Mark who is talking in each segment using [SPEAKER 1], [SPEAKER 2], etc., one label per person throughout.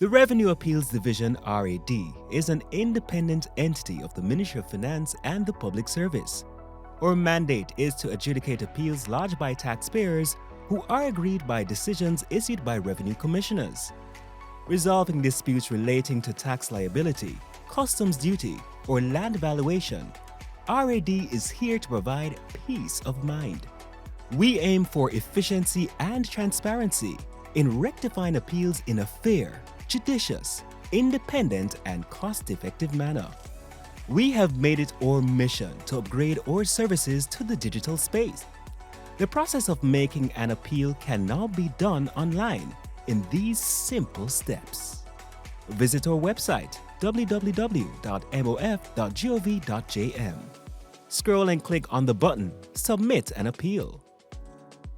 [SPEAKER 1] The Revenue Appeals Division (RAD) is an independent entity of the Ministry of Finance and the Public Service. Our mandate is to adjudicate appeals lodged by taxpayers who are aggrieved by decisions issued by revenue commissioners. Resolving disputes relating to tax liability, customs duty, or land valuation, RAD is here to provide peace of mind. We aim for efficiency and transparency in rectifying appeals in a fair, judicious, independent, and cost-effective manner. We have made it our mission to upgrade our services to the digital space. The process of making an appeal can now be done online in these simple steps. Visit our website www.mof.gov.jm. Scroll and click on the button Submit an Appeal.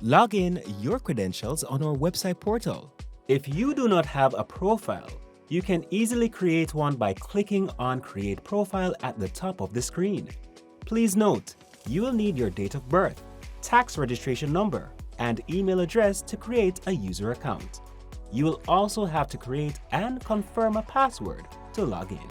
[SPEAKER 1] Log in your credentials on our website portal. If you do not have a profile, you can easily create one by clicking on Create Profile at the top of the screen. Please note, you will need your date of birth, tax registration number, and email address to create a user account. You will also have to create and confirm a password to log in.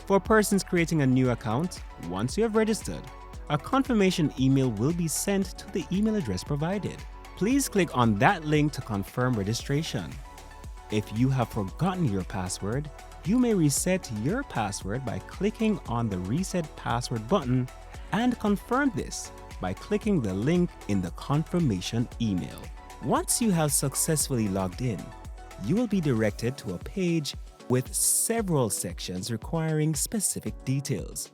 [SPEAKER 1] For persons creating a new account, once you have registered, a confirmation email will be sent to the email address provided. Please click on that link to confirm registration. If you have forgotten your password, you may reset your password by clicking on the Reset Password button and confirm this by clicking the link in the confirmation email. Once you have successfully logged in, you will be directed to a page with several sections requiring specific details.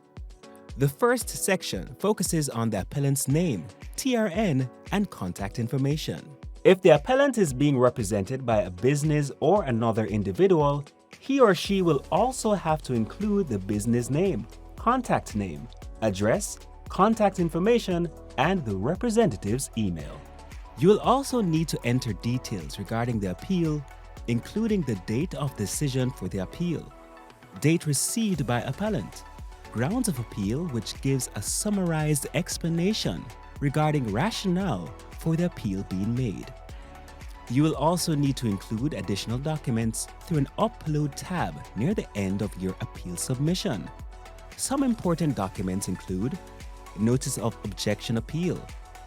[SPEAKER 1] The first section focuses on the appellant's name, TRN, and contact information. If the appellant is being represented by a business or another individual, he or she will also have to include the business name, contact name, address, contact information, and the representative's email. You will also need to enter details regarding the appeal, including the date of decision for the appeal, date received by appellant, grounds of appeal, which gives a summarized explanation regarding rationale for the appeal being made. You will also need to include additional documents through an Upload tab near the end of your appeal submission. Some important documents include Notice of Objection Appeal,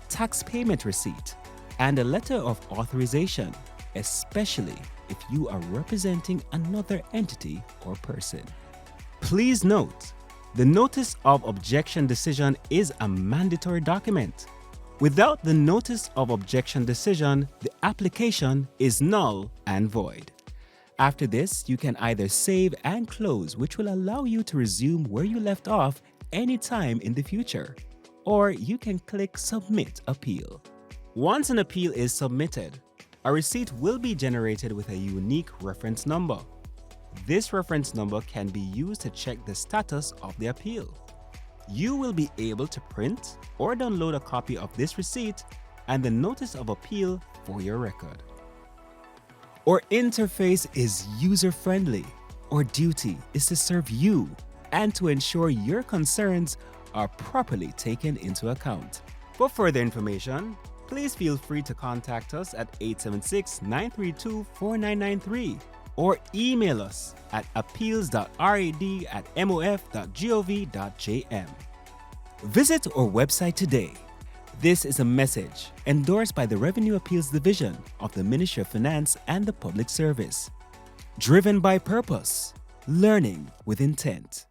[SPEAKER 1] tax payment receipt, and a letter of authorization, especially if you are representing another entity or person. Please note, the Notice of Objection decision is a mandatory document. Without the Notice of Objection decision, the application is null and void. After this, you can either save and close, which will allow you to resume where you left off anytime in the future, or you can click Submit Appeal. Once an appeal is submitted, a receipt will be generated with a unique reference number. This reference number can be used to check the status of the appeal. You will be able to print or download a copy of this receipt and the notice of appeal for your record. Our interface is user-friendly. Our duty is to serve you and to ensure your concerns are properly taken into account. For further information, please feel free to contact us at 876-932-4993 or email us at appeals.rad@mof.gov.jm. Visit our website today. This is a message endorsed by the Revenue Appeals Division of the Ministry of Finance and the Public Service. Driven by purpose, learning with intent.